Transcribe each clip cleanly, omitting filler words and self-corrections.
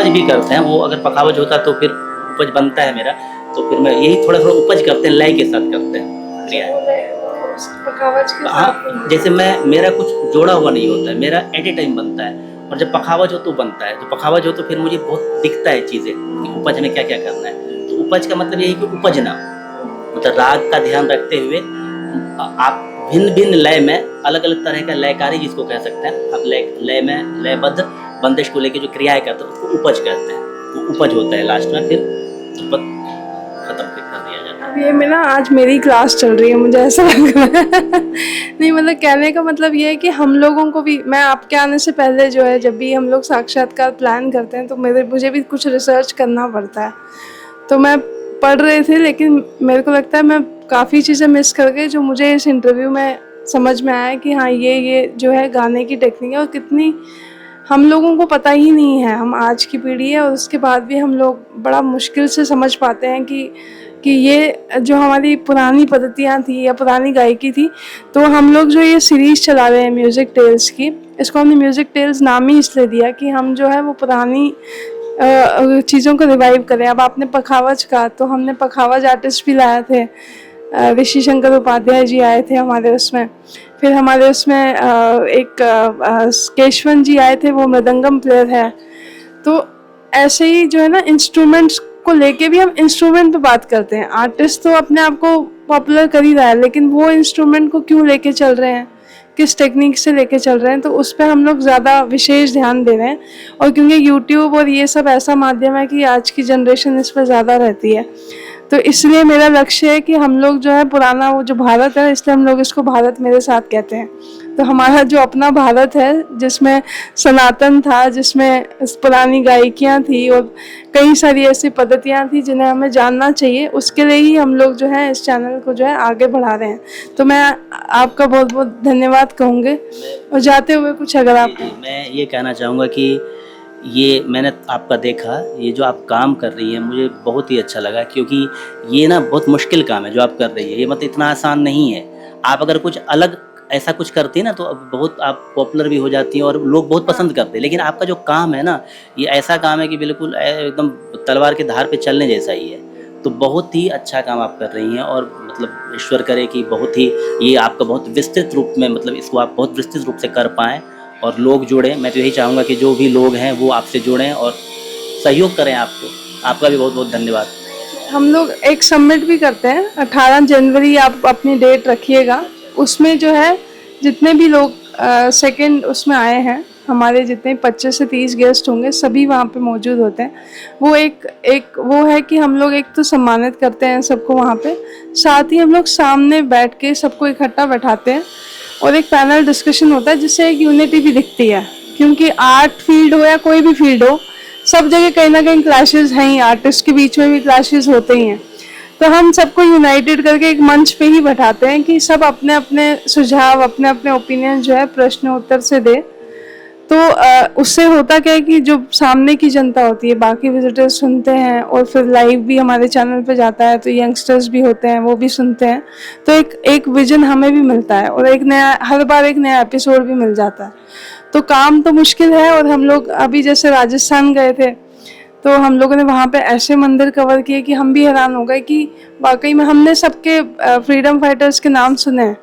उपज भी करते हैं, वो अगर पखावज होता तो फिर उपज बनता है मेरा, तो फिर मैं यही थोड़ा-थोड़ा उपज करते हैं, लय के साथ करते हैं क्रियाएँ। पखावज के हाँ, साथ जैसे मेरा कुछ जोड़ा हुआ नहीं होता है, मेरा एट ए टाइम बनता है, और जब पखावज हो तो बनता है, तो पखावज हो तो फिर मुझे बहुत दिखता है चीज़ें कि उपज में क्या-क्या करना है। तो उपज का मतलब यही है कि उपजना, मतलब राग का ध्यान रखते हुए आप भिन्न-भिन्न लय में अलग-अलग तरह का लयकारी जिसको कह सकते हैं, आप लय में लयबद्ध बंदिश को लेके जो क्रियाएँ करते हैं उसको उपज कहते हैं। तो उपज होता है लास्ट में, फिर उपज खत्म कर दिया जाता है। अब ये में ना आज मेरी क्लास चल रही है, मुझे ऐसा लग रहा है। नहीं मतलब कहने का मतलब ये है कि हम लोगों को भी, मैं आपके आने से पहले जो है, जब भी हम लोग साक्षात्कार प्लान करते हैं तो मुझे भी कुछ रिसर्च करना पड़ता है। तो मैं पढ़ रही थी, लेकिन मेरे को लगता है मैं काफ़ी चीज़ें मिस कर गई जो मुझे इस इंटरव्यू में समझ में आया कि हाँ ये जो है गाने की टेक्निक है, और कितनी हम लोगों को पता ही नहीं है। हम आज की पीढ़ी है और उसके बाद भी हम लोग बड़ा मुश्किल से समझ पाते हैं कि ये जो हमारी पुरानी पद्धतियाँ थी या पुरानी गायकी थी। तो हम लोग जो ये सीरीज़ चला रहे हैं म्यूज़िक टेल्स की, इसको हमने म्यूज़िक टेल्स नाम ही इसलिए दिया कि हम जो है वो पुरानी चीज़ों को रिवाइव करें। अब आपने पखावज का, तो हमने पखावज आर्टिस्ट भी लाए थे, ऋषि शंकर उपाध्याय जी आए थे हमारे उसमें। फिर हमारे उसमें एक केशवन जी आए थे, वो मृदंगम प्लेयर है। तो ऐसे ही जो है ना, इंस्ट्रूमेंट्स को लेके भी हम इंस्ट्रूमेंट पे बात करते हैं। आर्टिस्ट तो अपने आप को पॉपुलर कर ही रहा है, लेकिन वो इंस्ट्रूमेंट को क्यों लेके चल रहे हैं, किस टेक्निक से लेके चल रहे हैं, तो उस पर हम लोग ज़्यादा विशेष ध्यान दे रहे हैं। और क्योंकि यूट्यूब और ये सब ऐसा माध्यम है कि आज की जनरेशन इस पर ज़्यादा रहती है, तो इसलिए मेरा लक्ष्य है कि हम लोग जो है पुराना वो जो भारत है, इसलिए हम लोग इसको भारत मेरे साथ कहते हैं। तो हमारा जो अपना भारत है, जिसमें सनातन था, जिसमें पुरानी गायकियाँ थी और कई सारी ऐसी पद्धतियाँ थी जिन्हें हमें जानना चाहिए, उसके लिए ही हम लोग जो है इस चैनल को जो है आगे बढ़ा रहे हैं। तो मैं आपका बहुत बहुत धन्यवाद कहूँगी। और जाते हुए कुछ अगर आप मैं ये कहना चाहूँगा कि ये मैंने आपका देखा, ये जो आप काम कर रही हैं मुझे बहुत ही अच्छा लगा, क्योंकि ये ना बहुत मुश्किल काम है जो आप कर रही है, ये मतलब इतना आसान नहीं है। आप अगर कुछ अलग ऐसा कुछ करती हैं ना तो अब बहुत आप पॉपुलर भी हो जाती हैं और लोग बहुत पसंद करते हैं, लेकिन आपका जो काम है ना, ये ऐसा काम है कि बिल्कुल एकदम तलवार की धार पे चलने जैसा ही है। तो बहुत ही अच्छा काम आप कर रही हैं, और मतलब ईश्वर करे कि बहुत ही ये आपका बहुत विस्तृत रूप में, मतलब इसको आप बहुत विस्तृत रूप से कर पाएँ और लोग जुड़ें। मैं तो यही चाहूँगा कि जो भी लोग हैं वो आपसे जुड़ें और सहयोग करें आपको। आपका भी बहुत-बहुत धन्यवाद। हम लोग एक सबमिट भी करते हैं 18 जनवरी, आप अपनी डेट रखिएगा। उसमें जो है जितने भी लोग सेकंड उसमें आए हैं, हमारे जितने 25 से 30 गेस्ट होंगे, सभी वहाँ पे मौजूद होते हैं। वो एक वो है कि हम लोग एक तो सम्मानित करते हैं सबको वहाँ पे, साथ ही हम लोग सामने बैठ के सबको इकट्ठा बैठाते हैं और एक पैनल डिस्कशन होता है, जिससे एक यूनिटी भी दिखती है। क्योंकि आर्ट फील्ड हो या कोई भी फील्ड हो, सब जगह कहीं ना कहीं क्लैशेस हैं ही, आर्टिस्ट के बीच में भी क्लैशेस होते ही हैं। तो हम सबको यूनाइटेड करके एक मंच पे ही बैठाते हैं कि सब अपने अपने सुझाव, अपने अपने ओपिनियन जो है प्रश्न उत्तर से दे। तो उससे होता क्या है कि जो सामने की जनता होती है, बाकी विजिटर्स सुनते हैं, और फिर लाइव भी हमारे चैनल पे जाता है, तो यंगस्टर्स भी होते हैं, वो भी सुनते हैं। तो एक विजन हमें भी मिलता है और एक नया, हर बार एक नया एपिसोड भी मिल जाता है। तो काम तो मुश्किल है, और हम लोग अभी जैसे राजस्थान गए थे, तो हम लोगों ने वहाँ पे ऐसे मंदिर कवर किए कि हम भी हैरान हो गए कि वाकई में हमने सबके फ्रीडम फाइटर्स के नाम सुने हैं,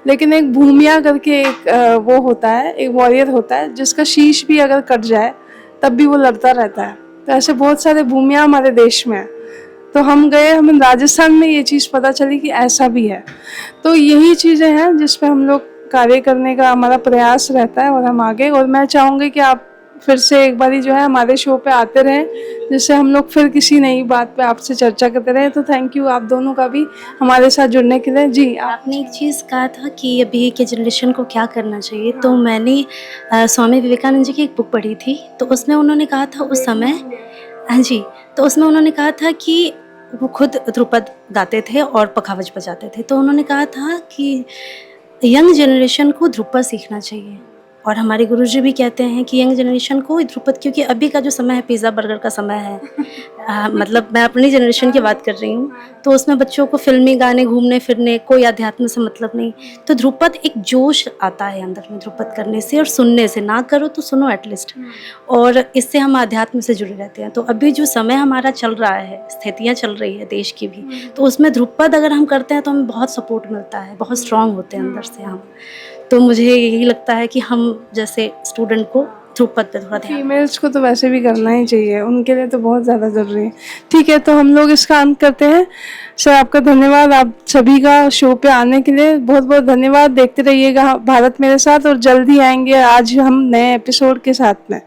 लेकिन एक भूमिया करके एक वो होता है, एक वॉरियर होता है, जिसका शीश भी अगर कट जाए तब भी वो लड़ता रहता है। तो ऐसे बहुत सारे भूमिया हमारे देश में है। तो हम गए, हमें राजस्थान में ये चीज़ पता चली कि ऐसा भी है। तो यही चीज़ें हैं जिस पे हम लोग कार्य करने का हमारा प्रयास रहता है, और हम आगे, और मैं चाहूँगी कि आप फिर से एक बारी जो है हमारे शो पे आते रहें, जिससे हम लोग फिर किसी नई बात पे आपसे चर्चा करते रहें। तो थैंक यू आप दोनों का भी हमारे साथ जुड़ने के लिए। जी आपने एक चीज़ कहा था कि अभी के जनरेशन को क्या करना चाहिए, तो मैंने स्वामी विवेकानंद जी की एक बुक पढ़ी थी, तो उसमें उन्होंने कहा था उस समय, हाँ जी, तो उसमें उन्होंने कहा था कि वो खुद ध्रुपद गाते थे और पखावज बजाते थे। तो उन्होंने कहा था कि यंग जनरेशन को ध्रुपद सीखना चाहिए और हमारे गुरुजी भी कहते हैं कि यंग जनरेशन को ध्रुपद, क्योंकि अभी का जो समय है पिज़्ज़ा बर्गर का समय है, मतलब मैं अपनी जनरेशन की बात कर रही हूँ, तो उसमें बच्चों को फिल्मी गाने, घूमने फिरने, कोई अध्यात्म से मतलब नहीं। तो ध्रुपद एक जोश आता है अंदर में ध्रुपद करने से और सुनने से, ना करो तो सुनो एटलीस्ट, और इससे हम अध्यात्म से जुड़े रहते हैं। तो अभी जो समय हमारा चल रहा है, स्थितियाँ चल रही है देश की भी, तो उसमें ध्रुपद अगर हम करते हैं तो हमें बहुत सपोर्ट मिलता है, बहुत स्ट्रांग होते हैं अंदर से हम। तो मुझे यही लगता है कि हम जैसे स्टूडेंट को ध्रुपद पे थोड़ा ध्यान। फीमेल्स को तो वैसे भी करना ही चाहिए, उनके लिए तो बहुत ज़्यादा ज़रूरी है। ठीक है, तो हम लोग इसका अंत करते हैं। सर आपका धन्यवाद, आप सभी का शो पे आने के लिए बहुत बहुत धन्यवाद। देखते रहिएगा भारत मेरे साथ, और जल्दी आएंगे आज हम नए एपिसोड के साथ में।